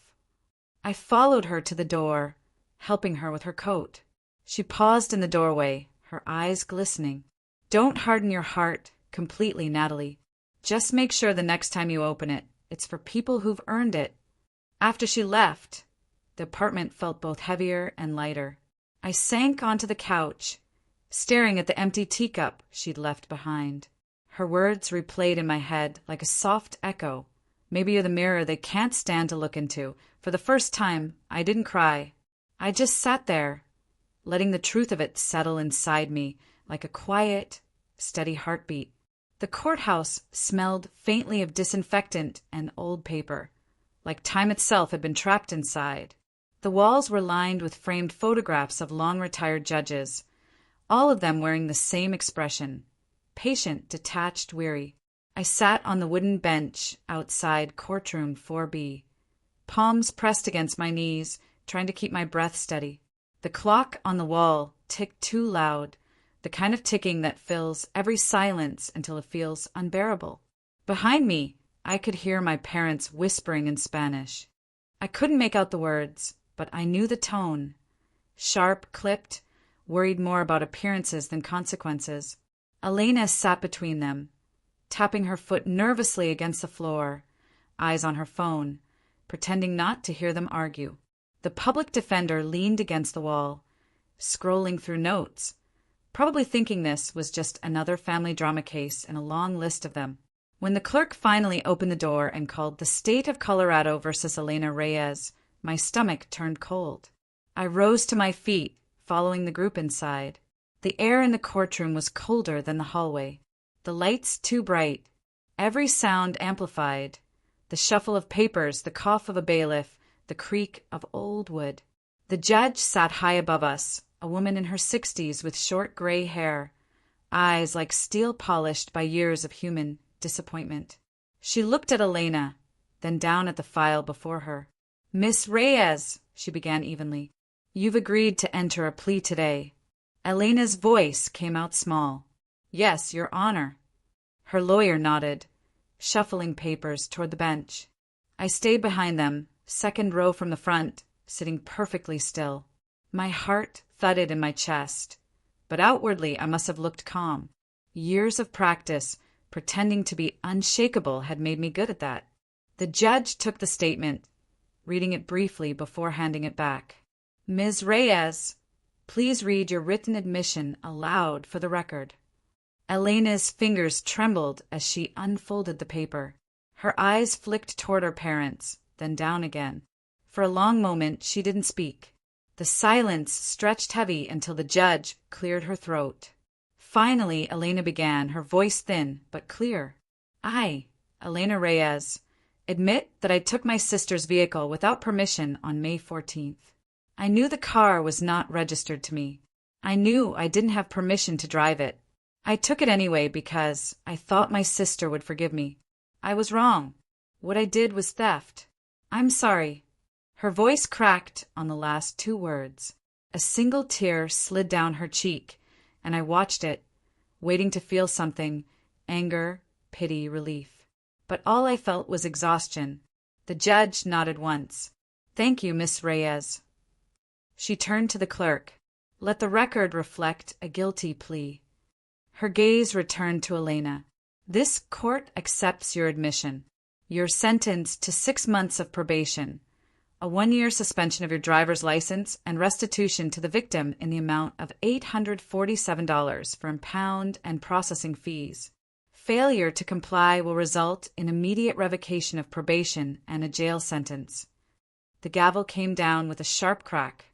I followed her to the door, helping her with her coat. She paused in the doorway, her eyes glistening. Don't harden your heart completely, Natalie. Just make sure the next time you open it, it's for people who've earned it. After she left, the apartment felt both heavier and lighter. I sank onto the couch, staring at the empty teacup she'd left behind. Her words replayed in my head like a soft echo. Maybe you're the mirror they can't stand to look into. For the first time, I didn't cry. I just sat there, letting the truth of it settle inside me like a quiet, steady heartbeat. The courthouse smelled faintly of disinfectant and old paper, like time itself had been trapped inside. The walls were lined with framed photographs of long-retired judges, all of them wearing the same expression, patient, detached, weary. I sat on the wooden bench outside courtroom 4B, palms pressed against my knees, trying to keep my breath steady. The clock on the wall ticked too loud, the kind of ticking that fills every silence until it feels unbearable. Behind me, I could hear my parents whispering in Spanish. I couldn't make out the words, but I knew the tone. Sharp, clipped, worried more about appearances than consequences. Elena sat between them, tapping her foot nervously against the floor, eyes on her phone, pretending not to hear them argue. The public defender leaned against the wall, scrolling through notes, probably thinking this was just another family drama case in a long list of them. When the clerk finally opened the door and called the State of Colorado versus Elena Reyes, my stomach turned cold. I rose to my feet, following the group inside. The air in the courtroom was colder than the hallway. The lights too bright. Every sound amplified. The shuffle of papers, the cough of a bailiff, the creak of old wood. The judge sat high above us, a woman in her 60s with short gray hair, eyes like steel polished by years of human disappointment. She looked at Elena, then down at the file before her. "Miss Reyes," she began evenly, "you've agreed to enter a plea today." Elena's voice came out small. "Yes, Your Honor." Her lawyer nodded, shuffling papers toward the bench. I stayed behind them, second row from the front, sitting perfectly still. My heart thudded in my chest, but outwardly I must have looked calm. Years of practice, pretending to be unshakable, had made me good at that. The judge took the statement, reading it briefly before handing it back. "Ms. Reyes, please read your written admission aloud for the record." Elena's fingers trembled as she unfolded the paper. Her eyes flicked toward her parents, then down again. For a long moment she didn't speak. The silence stretched heavy until the judge cleared her throat. Finally, Elena began, her voice thin but clear. "I, Elena Reyes, admit that I took my sister's vehicle without permission on May 14th. I knew the car was not registered to me. I knew I didn't have permission to drive it. I took it anyway because I thought my sister would forgive me. I was wrong. What I did was theft. I'm sorry." Her voice cracked on the last two words. A single tear slid down her cheek, and I watched it, waiting to feel something, anger, pity, relief. But all I felt was exhaustion. The judge nodded once. "Thank you, Miss Reyes." She turned to the clerk. "Let the record reflect a guilty plea." Her gaze returned to Elena. "This court accepts your admission. You're sentenced to 6 months of probation, a 1-year suspension of your driver's license, and restitution to the victim in the amount of $847 for impound and processing fees. Failure to comply will result in immediate revocation of probation and a jail sentence." The gavel came down with a sharp crack.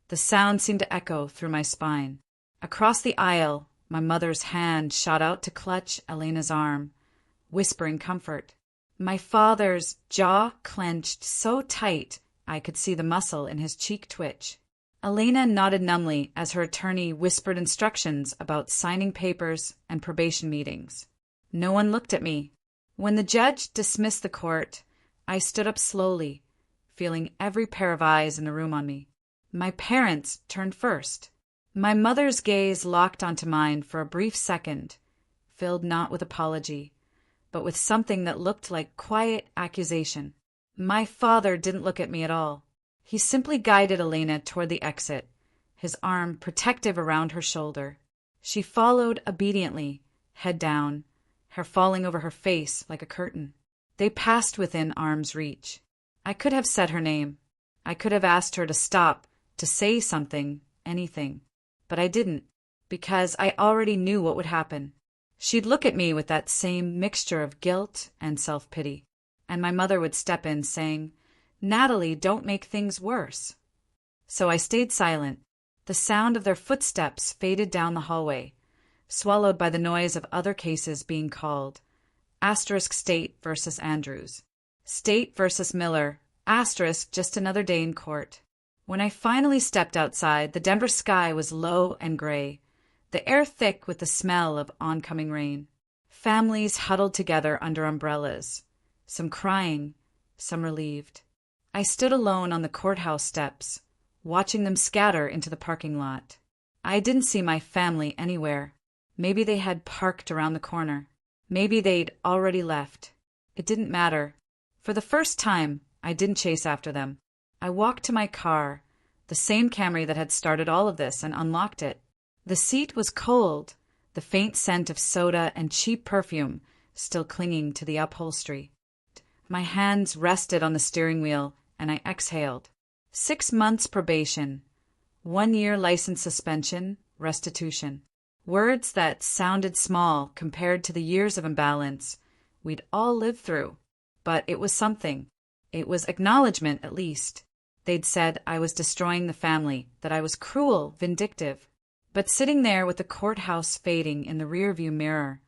The sound seemed to echo through my spine. Across the aisle, my mother's hand shot out to clutch Elena's arm, whispering comfort. My father's jaw clenched so tight I could see the muscle in his cheek twitch. Elena nodded numbly as her attorney whispered instructions about signing papers and probation meetings. No one looked at me. When the judge dismissed the court, I stood up slowly, feeling every pair of eyes in the room on me. My parents turned first. My mother's gaze locked onto mine for a brief second, filled not with apology, but with something that looked like quiet accusation. My father didn't look at me at all. He simply guided Elena toward the exit, his arm protective around her shoulder. She followed obediently, head down, hair falling over her face like a curtain. They passed within arm's reach. I could have said her name. I could have asked her to stop, to say something, anything. But I didn't, because I already knew what would happen. She'd look at me with that same mixture of guilt and self-pity. And my mother would step in, saying, "Natalie, don't make things worse." So I stayed silent. The sound of their footsteps faded down the hallway, swallowed by the noise of other cases being called. Asterisk State versus Andrews. State versus Miller. Asterisk just another day in court. When I finally stepped outside, the Denver sky was low and gray, the air thick with the smell of oncoming rain. Families huddled together under umbrellas, some crying, some relieved. I stood alone on the courthouse steps, watching them scatter into the parking lot. I didn't see my family anywhere. Maybe they had parked around the corner. Maybe they'd already left. It didn't matter. For the first time, I didn't chase after them. I walked to my car, the same Camry that had started all of this, and unlocked it. The seat was cold, the faint scent of soda and cheap perfume still clinging to the upholstery. My hands rested on the steering wheel, and I exhaled. 6 months probation, 1-year license suspension, restitution. Words that sounded small compared to the years of imbalance, we'd all lived through. But it was something. It was acknowledgement, at least. They'd said I was destroying the family, that I was cruel, vindictive. But sitting there with the courthouse fading in the rearview mirror,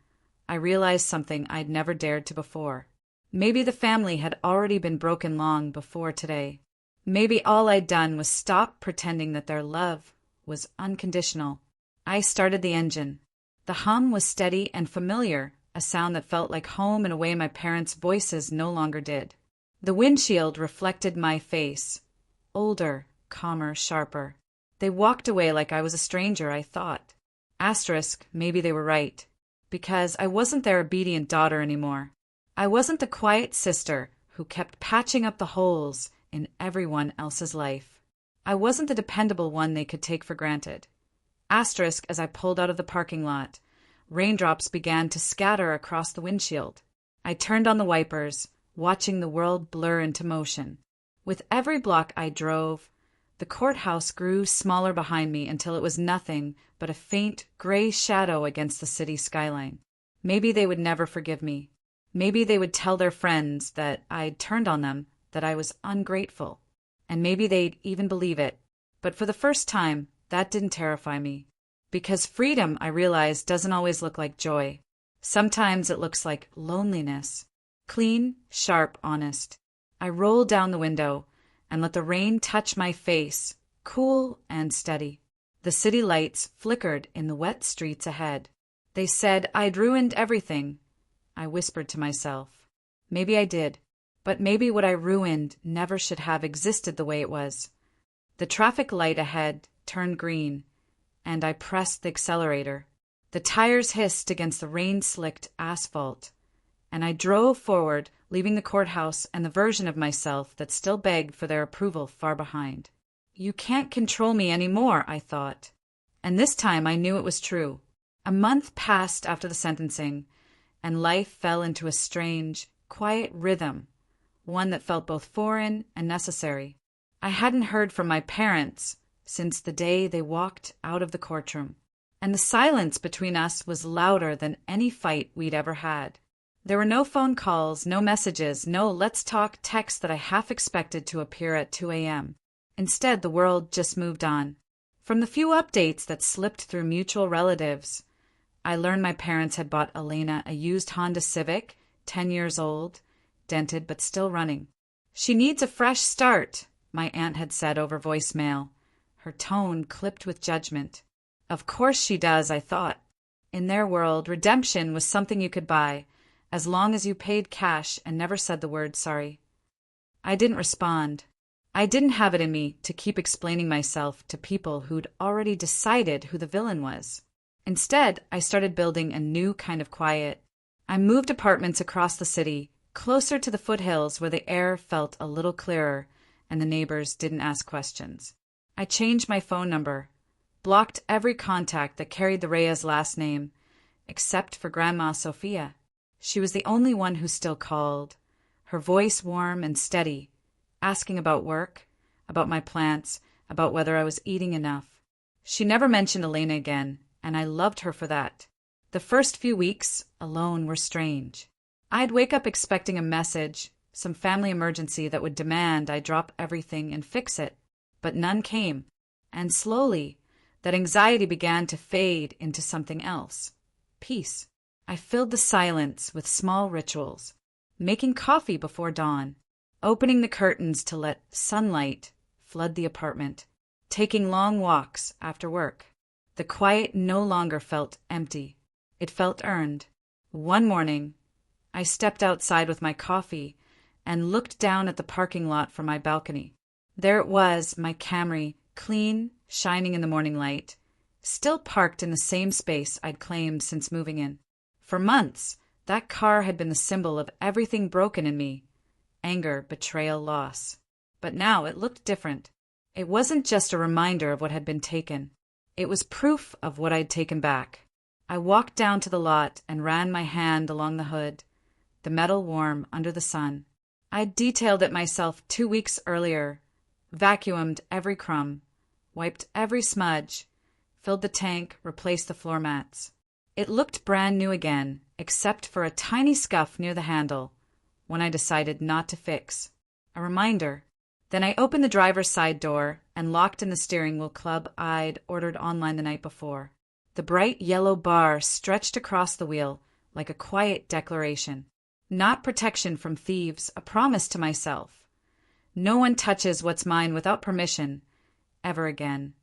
I realized something I'd never dared to before. Maybe the family had already been broken long before today. Maybe all I'd done was stop pretending that their love was unconditional. I started the engine. The hum was steady and familiar, a sound that felt like home in a way my parents' voices no longer did. The windshield reflected my face. Older, calmer, sharper. They walked away like I was a stranger, I thought. Asterisk, maybe they were right. Because I wasn't their obedient daughter anymore. I wasn't the quiet sister who kept patching up the holes in everyone else's life. I wasn't the dependable one they could take for granted. Asterisk, as I pulled out of the parking lot, raindrops began to scatter across the windshield. I turned on the wipers, watching the world blur into motion. With every block I drove, the courthouse grew smaller behind me until it was nothing but a faint gray shadow against the city skyline. Maybe they would never forgive me. Maybe they would tell their friends that I'd turned on them, that I was ungrateful. And maybe they'd even believe it. But for the first time, that didn't terrify me. Because freedom, I realized, doesn't always look like joy. Sometimes it looks like loneliness. Clean, sharp, honest. I rolled down the window and let the rain touch my face, cool and steady. The city lights flickered in the wet streets ahead. They said I'd ruined everything. I whispered to myself. Maybe I did, but maybe what I ruined never should have existed the way it was. The traffic light ahead turned green, and I pressed the accelerator. The tires hissed against the rain-slicked asphalt, and I drove forward, leaving the courthouse and the version of myself that still begged for their approval far behind. You can't control me anymore, I thought. And this time I knew it was true. A month passed after the sentencing, and life fell into a strange, quiet rhythm, one that felt both foreign and necessary. I hadn't heard from my parents since the day they walked out of the courtroom, and the silence between us was louder than any fight we'd ever had. There were no phone calls, no messages, no let's talk texts that I half expected to appear at 2 a.m. Instead, the world just moved on. From the few updates that slipped through mutual relatives, I learned my parents had bought Elena a used Honda Civic, 10 years old, dented but still running. She needs a fresh start, my aunt had said over voicemail, her tone clipped with judgment. Of course she does, I thought. In their world, redemption was something you could buy, as long as you paid cash and never said the word sorry. I didn't respond. I didn't have it in me to keep explaining myself to people who'd already decided who the villain was. Instead, I started building a new kind of quiet. I moved apartments across the city, closer to the foothills where the air felt a little clearer and the neighbors didn't ask questions. I changed my phone number, blocked every contact that carried the Reyes last name, except for Grandma Sophia. She was the only one who still called, her voice warm and steady, asking about work, about my plants, about whether I was eating enough. She never mentioned Elena again, and I loved her for that. The first few weeks, alone, were strange. I'd wake up expecting a message, some family emergency that would demand I drop everything and fix it, but none came, and slowly, that anxiety began to fade into something else. Peace. I filled the silence with small rituals, making coffee before dawn, opening the curtains to let sunlight flood the apartment, taking long walks after work. The quiet no longer felt empty. It felt earned. One morning, I stepped outside with my coffee and looked down at the parking lot from my balcony. There it was, my Camry, clean, shining in the morning light, still parked in the same space I'd claimed since moving in. For months, that car had been the symbol of everything broken in me: anger, betrayal, loss. But now it looked different. It wasn't just a reminder of what had been taken. It was proof of what I'd taken back. I walked down to the lot and ran my hand along the hood, the metal warm under the sun. I'd detailed it myself 2 weeks earlier, vacuumed every crumb, wiped every smudge, filled the tank, replaced the floor mats. It looked brand new again, except for a tiny scuff near the handle, one I decided not to fix. A reminder. Then I opened the driver's side door and locked in the steering wheel club I'd ordered online the night before. The bright yellow bar stretched across the wheel like a quiet declaration. Not protection from thieves, a promise to myself. No one touches what's mine without permission, ever again.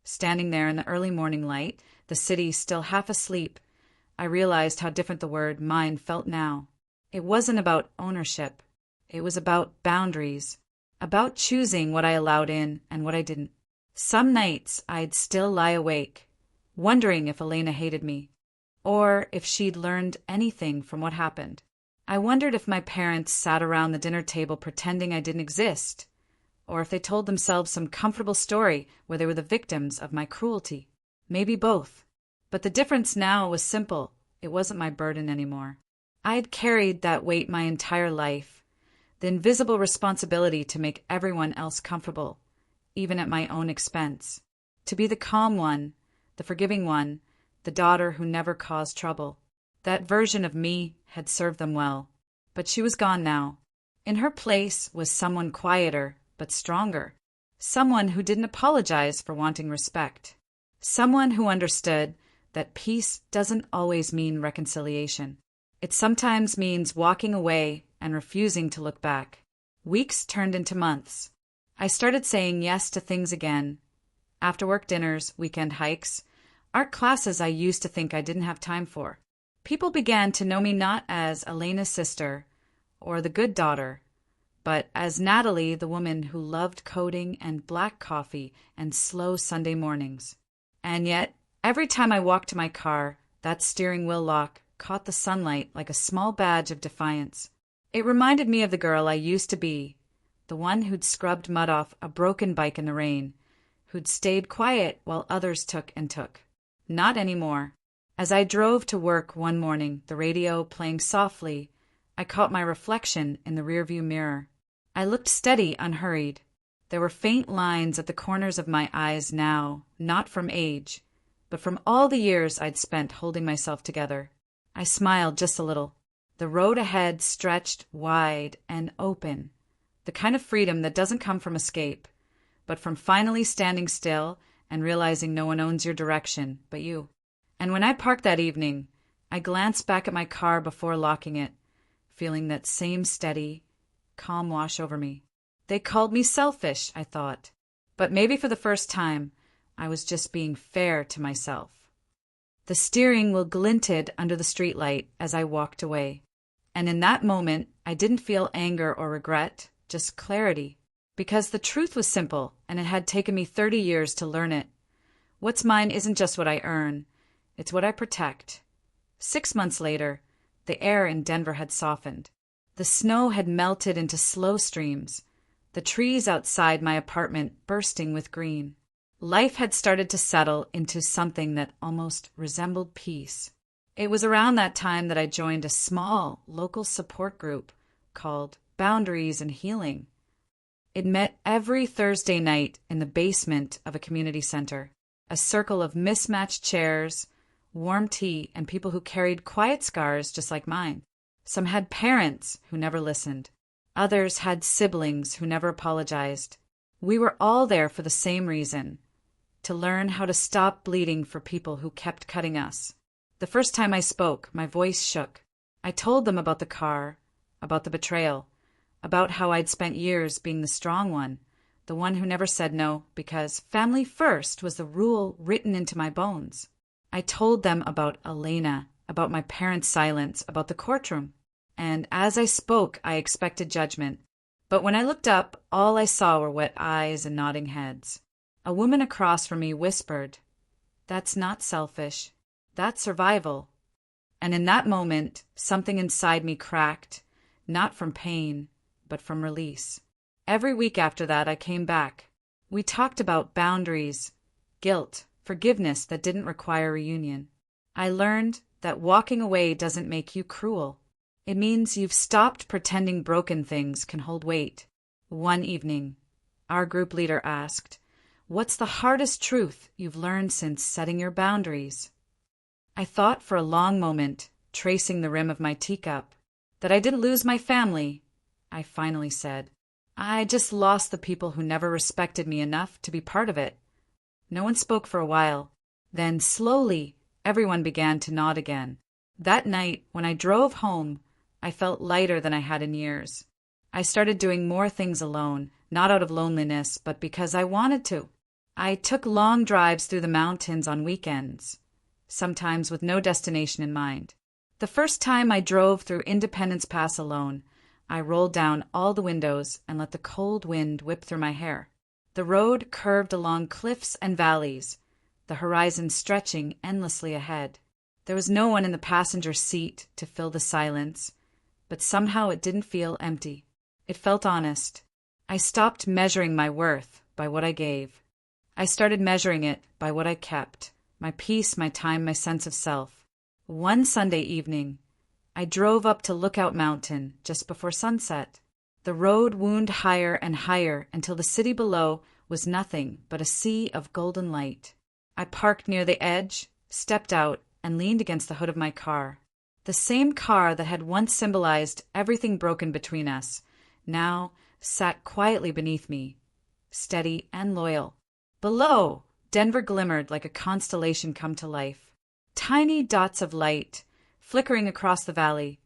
Standing there in the early morning light, the city still half asleep, I realized how different the word mine felt now. It wasn't about ownership. It was about boundaries, about choosing what I allowed in and what I didn't. Some nights I'd still lie awake, wondering if Elena hated me, or if she'd learned anything from what happened. I wondered if my parents sat around the dinner table pretending I didn't exist, or if they told themselves some comfortable story where they were the victims of my cruelty. Maybe both. But the difference now was simple. It wasn't my burden anymore. I had carried that weight my entire life, the invisible responsibility to make everyone else comfortable, even at my own expense. To be the calm one, the forgiving one, the daughter who never caused trouble. That version of me had served them well. But she was gone now. In her place was someone quieter, but stronger. Someone who didn't apologize for wanting respect. Someone who understood that peace doesn't always mean reconciliation. It sometimes means walking away and refusing to look back. Weeks turned into months. I started saying yes to things again. After-work dinners, weekend hikes, art classes I used to think I didn't have time for. People began to know me not as Elena's sister or the good daughter, but as Natalie, the woman who loved coding and black coffee and slow Sunday mornings. And yet, every time I walked to my car, that steering wheel lock caught the sunlight like a small badge of defiance. It reminded me of the girl I used to be, the one who'd scrubbed mud off a broken bike in the rain, who'd stayed quiet while others took and took. Not anymore. As I drove to work one morning, the radio playing softly, I caught my reflection in the rearview mirror. I looked steady, unhurried. There were faint lines at the corners of my eyes now, not from age, but from all the years I'd spent holding myself together. I smiled just a little. The road ahead stretched wide and open, the kind of freedom that doesn't come from escape, but from finally standing still and realizing no one owns your direction but you. And when I parked that evening, I glanced back at my car before locking it, feeling that same steady, calm wash over me. They called me selfish, I thought, but maybe for the first time, I was just being fair to myself. The steering wheel glinted under the streetlight as I walked away, and in that moment, I didn't feel anger or regret, just clarity, because the truth was simple, and it had taken me 30 years to learn it. What's mine isn't just what I earn. It's what I protect. 6 months later, the air in Denver had softened. The snow had melted into slow streams, the trees outside my apartment bursting with green. Life had started to settle into something that almost resembled peace. It was around that time that I joined a small local support group called Boundaries and Healing. It met every Thursday night in the basement of a community center, a circle of mismatched chairs, warm tea, and people who carried quiet scars just like mine. Some had parents who never listened. Others had siblings who never apologized. We were all there for the same reason, to learn how to stop bleeding for people who kept cutting us. The first time I spoke, my voice shook. I told them about the car, about the betrayal, about how I'd spent years being the strong one, the one who never said no, because family first was the rule written into my bones. I told them about Elena, about my parents' silence, about the courtroom. And as I spoke, I expected judgment. But when I looked up, all I saw were wet eyes and nodding heads. A woman across from me whispered, "That's not selfish. That's survival." And in that moment, something inside me cracked, not from pain, but from release. Every week after that, I came back. We talked about boundaries, guilt, forgiveness that didn't require reunion. I learned that walking away doesn't make you cruel. It means you've stopped pretending broken things can hold weight. One evening, our group leader asked, "What's the hardest truth you've learned since setting your boundaries?" I thought for a long moment, tracing the rim of my teacup. That I didn't lose my family, I finally said. I just lost the people who never respected me enough to be part of it. No one spoke for a while. Then, slowly, everyone began to nod again. That night, when I drove home, I felt lighter than I had in years. I started doing more things alone, not out of loneliness, but because I wanted to. I took long drives through the mountains on weekends, sometimes with no destination in mind. The first time I drove through Independence Pass alone, I rolled down all the windows and let the cold wind whip through my hair. The road curved along cliffs and valleys, the horizon stretching endlessly ahead. There was no one in the passenger seat to fill the silence, but somehow it didn't feel empty. It felt honest. I stopped measuring my worth by what I gave. I started measuring it by what I kept, my peace, my time, my sense of self. One Sunday evening, I drove up to Lookout Mountain just before sunset. The road wound higher and higher until the city below was nothing but a sea of golden light. I parked near the edge, stepped out, and leaned against the hood of my car. The same car that had once symbolized everything broken between us now sat quietly beneath me, steady and loyal. Below, Denver glimmered like a constellation come to life. Tiny dots of light, flickering across the valley,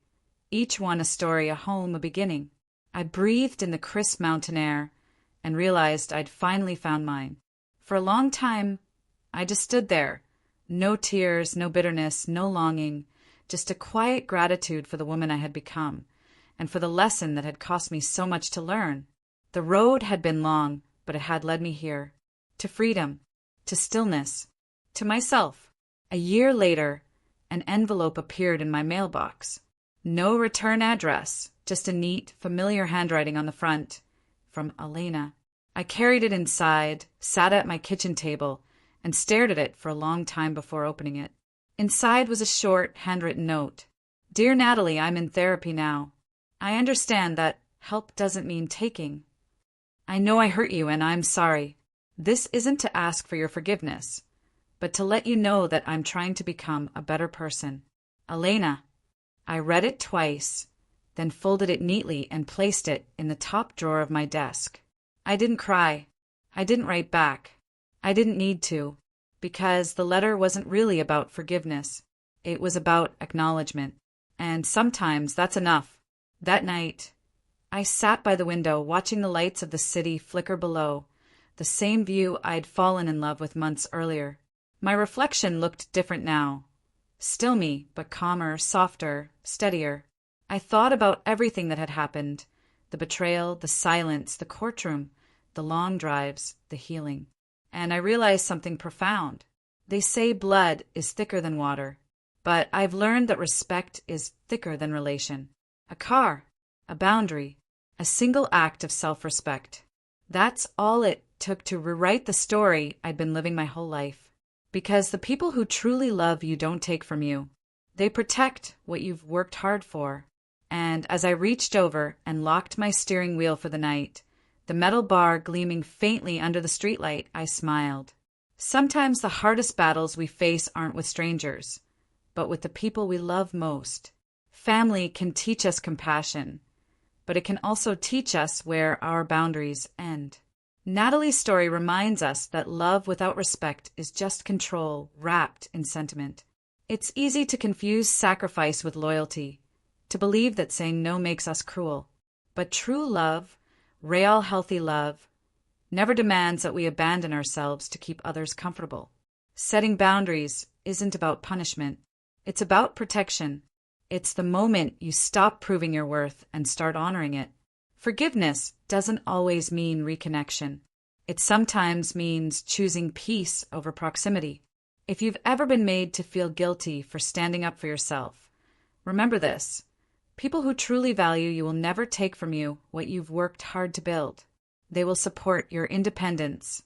each one a story, a home, a beginning. I breathed in the crisp mountain air and realized I'd finally found mine. For a long time, I just stood there. No tears, no bitterness, no longing, just a quiet gratitude for the woman I had become, and for the lesson that had cost me so much to learn. The road had been long, but it had led me here. To freedom, to stillness, to myself. A year later, an envelope appeared in my mailbox. No return address, just a neat, familiar handwriting on the front. From Elena. I carried it inside, sat at my kitchen table, and stared at it for a long time before opening it. Inside was a short, handwritten note. Dear Natalie, I'm in therapy now. I understand that help doesn't mean taking. I know I hurt you and I'm sorry. This isn't to ask for your forgiveness, but to let you know that I'm trying to become a better person. Elena. I read it twice, then folded it neatly and placed it in the top drawer of my desk. I didn't cry. I didn't write back. I didn't need to, because the letter wasn't really about forgiveness. It was about acknowledgement, and sometimes that's enough. That night, I sat by the window watching the lights of the city flicker below, the same view I'd fallen in love with months earlier. My reflection looked different now. Still me, but calmer, softer, steadier. I thought about everything that had happened, the betrayal, the silence, the courtroom, the long drives, the healing. And I realized something profound. They say blood is thicker than water, but I've learned that respect is thicker than relation. A car, a boundary, a single act of self-respect. That's all it took to rewrite the story I'd been living my whole life. Because the people who truly love you don't take from you. They protect what you've worked hard for. And as I reached over and locked my steering wheel for the night, the metal bar gleaming faintly under the streetlight, I smiled. Sometimes the hardest battles we face aren't with strangers, but with the people we love most. Family can teach us compassion, but it can also teach us where our boundaries end. Natalie's story reminds us that love without respect is just control wrapped in sentiment. It's easy to confuse sacrifice with loyalty, to believe that saying no makes us cruel. But true love, real healthy love, never demands that we abandon ourselves to keep others comfortable. Setting boundaries isn't about punishment. It's about protection. It's the moment you stop proving your worth and start honoring it. Forgiveness doesn't always mean reconnection. It sometimes means choosing peace over proximity. If you've ever been made to feel guilty for standing up for yourself, remember this. People who truly value you will never take from you what you've worked hard to build. They will support your independence,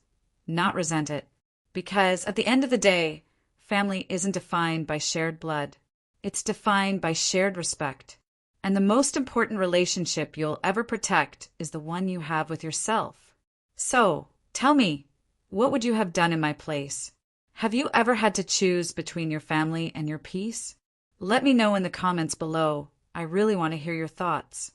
not resent it. Because at the end of the day, family isn't defined by shared blood. It's defined by shared respect. And the most important relationship you'll ever protect is the one you have with yourself. So, tell me, what would you have done in my place? Have you ever had to choose between your family and your peace? Let me know in the comments below. I really want to hear your thoughts.